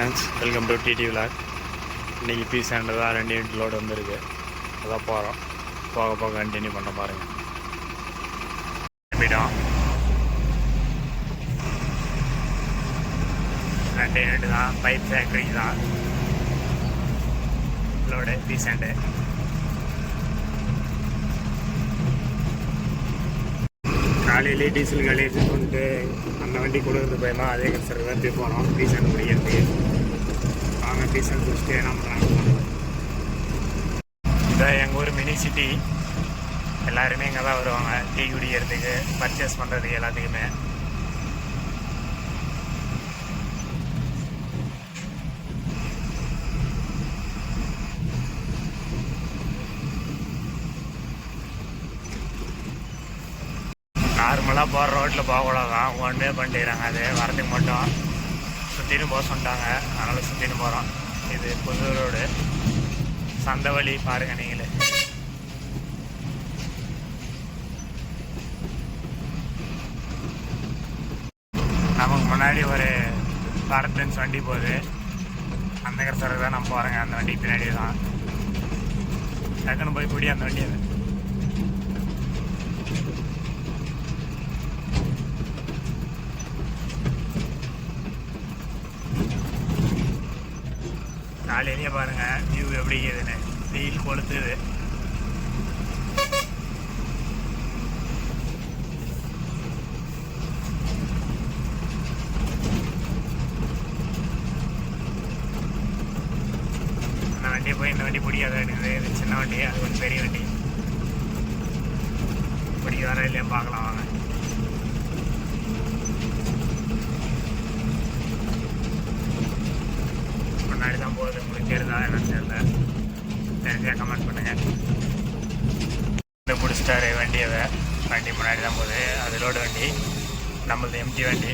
Friends, welcome to DD vlog. இன்றைக்கி piece தான் 2 unit load வந்துருக்கு. அதான் போகிறோம். போக போக கண்டினியூ பண்ண பாருங்கள். போயிட்டோம். 2 யூனிட் தான், பைப் ஃபேக்ட்ரிக்கு தான் லோடு பீஸ் அண்டு. காலையிலே டீசல் காலையை கொண்டு அந்த வண்டி கொடுக்குறது பயமா அதே கஷ்டம் தான் போய் போகிறோம் பீசன் முடிக்கிறதுக்கு. வாங்க பீசன் குடிச்சிட்டு என்ன பண்ணுறாங்க. இதான் எங்கள் ஊர் மினி சிட்டி. எல்லாருமே இங்கே தான் வருவாங்க டீ குடிக்கிறதுக்கு, பர்ச்சேஸ் பண்ணுறதுக்கு எல்லாத்துக்குமே. நார்மலாக போகிற ரோட்டில் போகக்கூடாதான், ஒன் வே பண்ணிக்கிறாங்க. அது வரதுக்கு மட்டும் சுற்றின்னு போக சொல்லிட்டாங்க, அதனால் சுற்றின்னு போகிறோம். இது புது ரோடு, சந்த வழி பாருங்கள் நீங்களே. நமக்கு முன்னாடி ஒரு பாரத் பென்ஸ் வண்டி போகுது, அந்த கரசருக்கு தான் நம்ம போகிறோங்க. அந்த வண்டிக்கு பின்னாடி தான் டக்குன்னு போய் பிடி அந்த வண்டி. அது காலையிலேயே பாருங்கள் வியூ எப்படி இருக்குதுன்னு. வெயில் கொளுத்துது. அந்த வண்டியை போய் இந்த வண்டி பிடிக்காத இருக்குது. இது சின்ன வண்டி, அது கொஞ்சம் பெரிய வண்டி. பிடிக்க வர இல்லையா பார்க்கலாம் வாங்க. முன்னாடி தான் போகுது, உங்களுக்கு தெரியுதா என்னன்னு தெரியல, தெரிஞ்சா கமெண்ட் பண்ணுங்கள். இந்த பிடிச்சிட்டாரு வண்டியை. வண்டி முன்னாடி தான் போகுது, அது லோடு வண்டி, நம்மளது எம்டி வண்டி.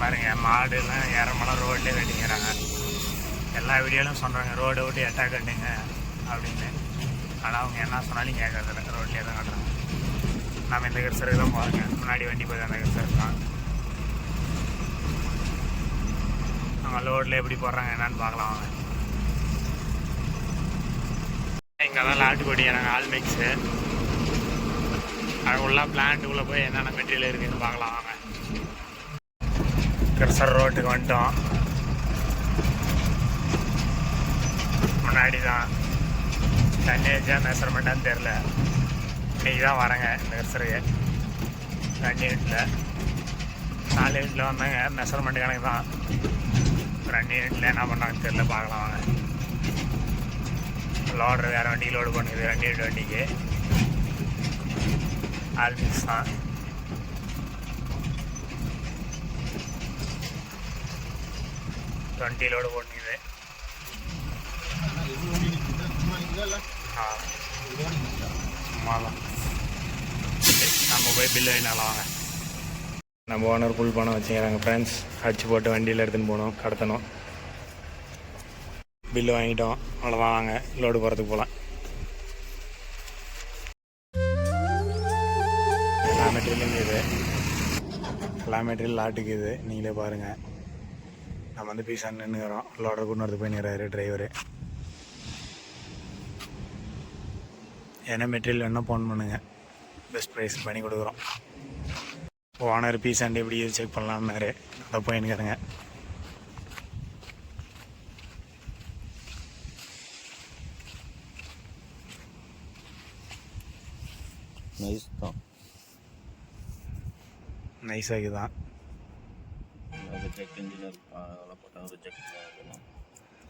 பாருங்க, மாடுலாம் இறமெல்லாம் ரோட்லேயே கட்டிங்கிறாங்க. எல்லா வீடியோலையும் சொல்கிறாங்க ரோடை விட்டு எட்டா கட்டுங்க அப்படின்னு. ஆனால் அவங்க என்ன சொன்னாலும் கேட்கறதில்ல, ரோட்லேயே தான் கட்டுறாங்க. நம்ம இந்த கரிசருக்கு தான் போகிறாங்க. முன்னாடி வண்டி போய் அந்த கரிசருக்கு தான். அவங்க லோடில் எப்படி போடுறாங்க என்னன்னு பார்க்கலாம் வாங்க. இங்கே தான் லாட்டு கொடிக்கிறாங்க, ஆல் மிக்ஸு. அது உள்ள பிளான்ட்டுக்குள்ளே போய் என்னென்ன மெட்டீரியல் இருக்குதுன்னு பார்க்கலாம் வாங்க. கரிசர் ரோட்டுக்கு வந்துட்டோம். முன்னாடி தான் டன்னேஜா மெஷர்மெண்ட்டான்னு தெரில. இன்றைக்கி தான் வரேங்க இந்த கரிசருக்கு. 2 யூனிட்டில் 4 யூனிட்டில் வந்தாங்க. மெஷர்மெண்ட் கணக்கு தான். 2 யூனிட்டில் என்ன பண்ணாங்கன்னு தெரில, பார்க்கலாம் வாங்க. லோடு வேறு வண்டிக்கு லோடு பண்ணுது. 2 யூனிட் வண்டிக்கு ஆல்மிக்ஸ் தான். லோடு போட்டுக்குது. சும்மாதான் நம்ம போய் பில்லு வாங்கினாலாம் வாங்க. நம்ம ஓனர் ஃபுல் பணம் வச்சுக்கிறாங்க ஃப்ரெண்ட்ஸ். அடிச்சு போட்டு வண்டியில் எடுத்துன்னு போகணும், கடத்தணும். பில்லு வாங்கிட்டோம், அவ்வளோதான். வாங்க லோடு போகிறதுக்கு போகலாம். எல்லா மெட்டீரியலும் இது, எல்லா மெட்டீரியல் லாட்டுக்கு இது. நீங்களே பாருங்கள். நம்ம வந்து பீஸா நின்றுக்கிறோம். லோடர் கொண்டு வரது போய் நிறாரு டிரைவரு. என்ன மெட்டீரியல் வேணால் ஃபோன் பண்ணுங்கள், பெஸ்ட் ப்ரைஸ் பண்ணி கொடுக்குறோம். ஓனர் பீஸாண்டு எப்படி செக் பண்ணலான்னாரு, அதை போய் நிற்கிறேங்க. நைஸ் தான், நைஸாகி தான்.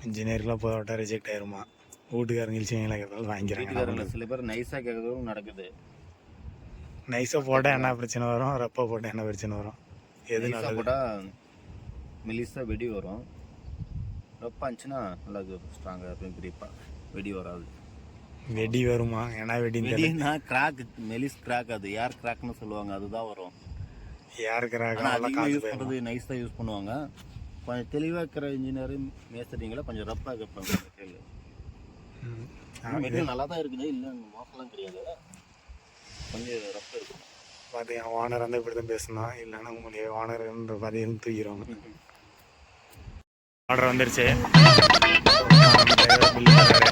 இன்ஜினியருக்குலாம் போட்டால் ரிஜெக்ட் ஆயிருமா? வீட்டுக்காரங்க இழிச்சிங்களா கேட்டாலும் வாங்கிக்கிறாங்க. சில பேர் நைஸாக கேட்கறதும் நடக்குது. நைஸாக போட்டால் என்ன பிரச்சனை வரும், ரப்பா போட்டால் என்ன பிரச்சனை வரும்? எது நல்லா போட்டால் மெலிஸாக வெடி வரும். ரப்பா இருந்துச்சுன்னா நல்லா ஸ்ட்ராங்காக இருக்கும், பிரிப்பாக வெடி வராது. வெடி வருமா? ஏன்னா வெடினா கிராக், மெலிஸ் கிராக். அது ஏர் கிராக்னு சொல்லுவாங்க, அதுதான் வரும். ஏர் கிராக் யூஸ் பண்ணுறது நைஸாக யூஸ் பண்ணுவாங்க. கொஞ்சம் தெளிவாக இருக்கிற இன்ஜினியரு மேஸ்திரிங்களை கொஞ்சம் ரப்பாக கேட்பாங்க. கேள்வி. மெட்டீரியல் நல்லா தான் இருக்குது, இல்லை மோசம்லாம் கிடையாது. கொஞ்சம் ரஃப் இருக்கும். பார்த்தீங்க ஓனர் வந்து இப்படி தான் பேசணும், இல்லைன்னா உங்களுடைய ஓனர்ன்ற பார்த்தீங்கன்னு தூக்கிடுவாங்க. ஆர்டர் வந்துருச்சு. பில்லு போடுறாரு.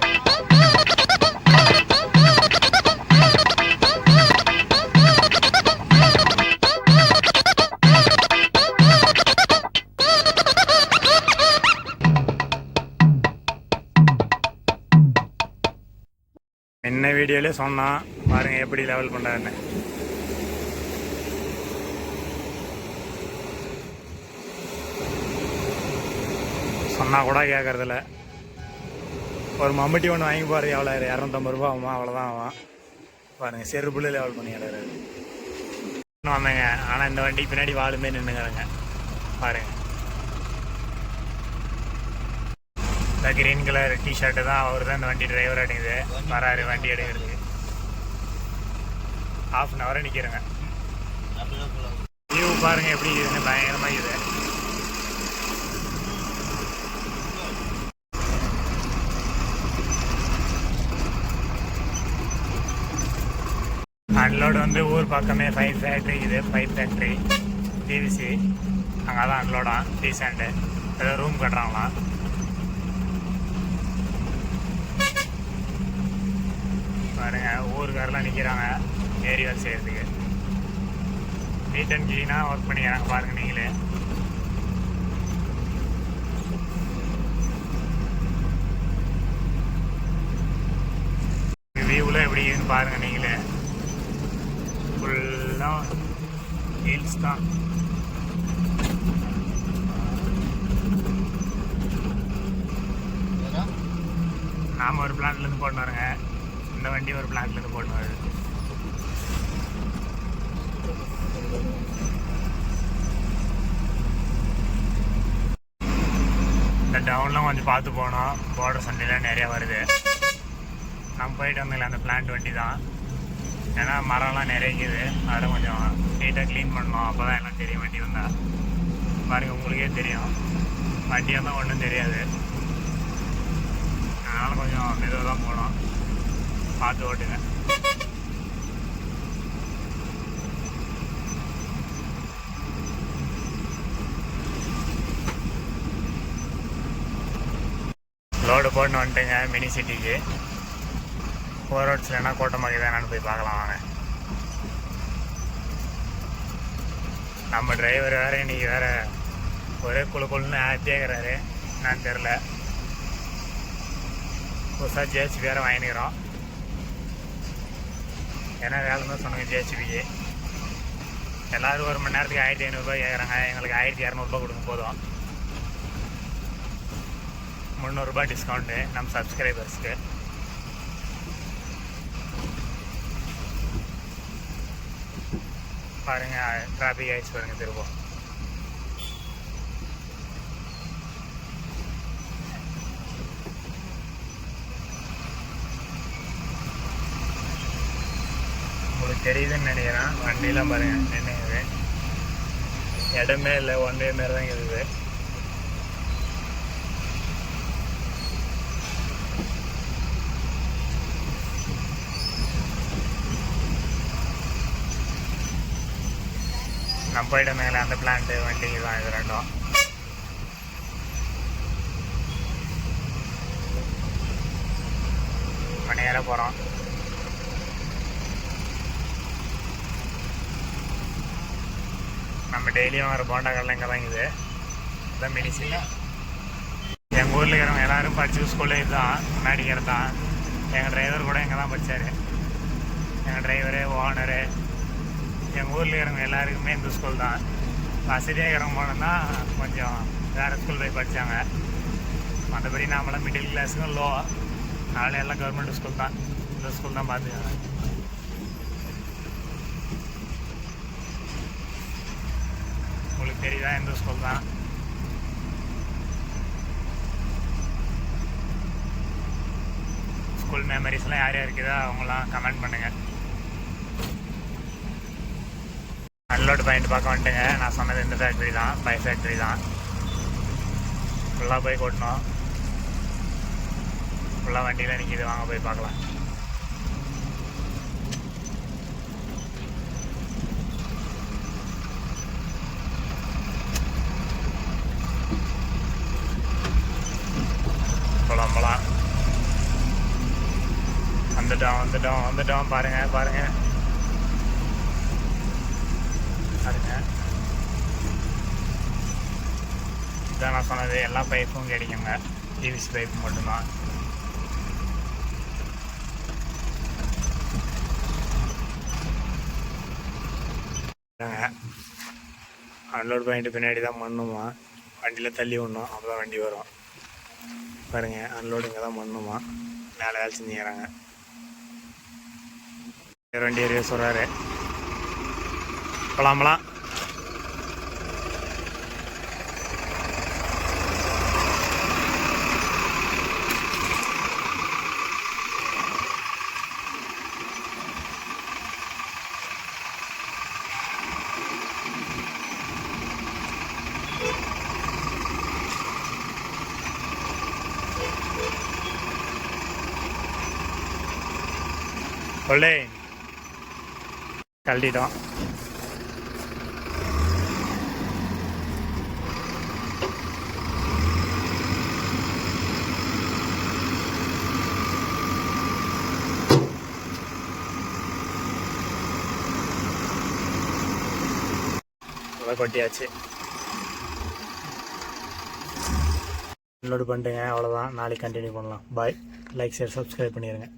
என்ன வீடியோலேயே சொன்னான் பாருங்க எப்படி லெவல் பண்ணுறாருன்னு. சொன்னால் கூட கேட்கறதில்ல. ஒரு மம்பட்டி ஒன்று வாங்கி போகிறது எவ்வளோ 250 ரூபா ஆகுமா, அவ்வளோதான் ஆகும். பாருங்க செருப்புல லெவல் பண்ணி கிடறாரு. வந்தேங்க, ஆனால் இந்த வண்டிக்கு பின்னாடி வாளுமே நின்றுங்கிறங்க. பாருங்க இந்த கிரீன் கலர் டிஷர்ட்டு தான் அவர் தான் இந்த வண்டி டிரைவர் அடிக்குது. வராரு வண்டி எடுக்கிறதுக்கு. ½ அன் ஹவராக நிற்கிறேங்க. வியூ பாருங்க எப்படி இருக்குதுன்னு, பயங்கரமாக இருக்குது. அன்லோடு வந்து ஊர் பக்கமே 5 ஃபேக்ட்ரி இருக்குது. 5 ஃபேக்ட்ரி டிவிசி அங்கே தான் அன்லோடான். ரீசெண்டு ஏதோ ரூம் கட்டுறாங்களாம். பாருங்க ஊருக்காரெலாம் நிற்கிறாங்க ஏரி வேலை செய்கிறதுக்கு. நீட் அண்ட் க்ளீனாக ஒர்க் பண்ணிக்கிறாங்க பாருங்க நீங்களே. வியூவில் எப்படி இருக்குன்னு பாருங்க நீங்களே. ஃபுல்லாக ஹில்ஸ் தான். நாம் ஒரு பிளான்லேருந்து போட்டு வரோங்க. இந்த வண்டி ஒரு பிளான்லேருந்து போட்டு வருது. இந்த டவுன்லாம் கொஞ்சம் பார்த்து போனோம். பார்டர் சண்டைலாம் நிறையா வருது. நம்ம போயிட்டு வந்தோம்ல அந்த பிளான்ட் வண்டி தான். ஏன்னா மரம்லாம் நிறைய இருக்குது. அதெல்லாம் கொஞ்சம் நீட்டாக க்ளீன் பண்ணணும். அப்போ தான் எல்லாம் தெரியும் வண்டி வந்தால். பாருங்கள் உங்களுக்கே தெரியும் வண்டி வந்தால் ஒன்றும் தெரியாது. அதனால் கொஞ்சம் மெதுவாக தான் போனோம். பார்த்து ஓட்டுங்க. லோடு போட்டு வந்துட்டுங்க மினி சிட்டிக்கு. 4 ரோட்ஸ்லன்னா கூட்டமாக தானு போய் பார்க்கலாம் வாங்க. நம்ம டிரைவர் வேறு இன்றைக்கி வேறு ஒரே குழுன்னு ஹாப்பியாகிறாரு. என்னன்னு தெரில. புதுசாக ஜேசிபி வேறு வாங்கிக்கிறோம். ஏன்னா வேலை தான் சொன்னாங்க ஜேசிபிக்கு. எல்லோரும் 1 மணி நேரத்துக்கு 1500 ரூபாய் கேட்குறாங்க. எங்களுக்கு 1200 ரூபாய் கொடுங்க போதும். 300 ரூபாய் டிஸ்கவுண்ட்டு நம்ம சப்ஸ்கிரைபர்ஸ்க்கு. பாருங்கள் டிராஃபிக் ஆயிடுச்சு பாருங்க திருப்பம். உங்களுக்கு தெரியுதுன்னு நினைக்கிறேன். வண்டியெலாம் பாருங்கள் நின்றுங்குது. இடமே இல்லை, ஒன் வே மாரி தான் இருக்குது. நம்ம போயிட்டு வந்தாங்களே அந்த பிளான்ட்டு வண்டிக்கு தான் இது ரெண்டும். மணி நேரம் போகிறோம். நம்ம டெய்லியும் வர போண்டா கடலை இங்கே தான் இருக்குது. இதுதான் மினிசில். எங்கள் ஊரில் இருக்கிறவங்க எல்லோரும் படித்த ஸ்கூல்லே இதுதான் முன்னாடிக்கிறது தான். எங்கள் டிரைவர் கூட இங்கே தான் படித்தார். எங்கள் டிரைவரு ஓனரு எங்கள் ஊரில் இருக்கிறவங்க எல்லாருக்குமே இந்த ஸ்கூல் தான். வசதியாக இருக்கிறவங்க போனோம்னா கொஞ்சம் வேறு ஸ்கூல் போய் படித்தாங்க. மற்றபடி நாமெல்லாம் மிடில் கிளாஸுக்கும் லோ. அதனால் எல்லாம் கவர்மெண்ட் ஸ்கூல் தான். இந்த ஸ்கூல் தான் பார்த்துக்காங்க. உங்களுக்கு தெரியுதா இந்த ஸ்கூல் தான். ஸ்கூல் மெமரிஸ்லாம் யார் யாருக்குதோ அவங்களாம் கமெண்ட் பண்ணுங்கள். அன்லோடு பாயிண்ட் பார்க்க வந்துட்டுங்க. நான் சொன்னது இந்த ஃபேக்ட்ரி தான், 5 ஃபேக்ட்ரி தான். ஃபுல்லாக போய் கொட்டணும். ஃபுல்லாக வண்டியில் நிற்கிது. வாங்க போய் பார்க்கலாம். வந்துட்டோம் பாருங்க பாருங்க பாருங்க. இதான் நான் சொன்னது, எல்லா பைப்பும் கிடைக்குங்க, பிவிசி பைப்பு மட்டும்தான். அன்லோட் பண்ணிட்டு பின்னாடி தான் மண்ணுமா, வண்டியில் தள்ளி விடணும், அப்போ தான் வண்டி வரும். பாருங்க அன்லோடு இங்கே தான் மண்ணுமா, மேலே வேலை செஞ்சுக்கிறாங்க. வண்டி ஏறிய சொல்கிறாரு, போலாமலாம். கொள்ளை கழட்டிட்டோம். கொட்டியாச்சு, அன்லோடு பண்ணிட்டுங்க. அவ்வளோதான், நாளைக்கு கண்டினியூ பண்ணலாம். பாய். லைக் ஷேர் சப்ஸ்கிரைப் பண்ணிடுங்க.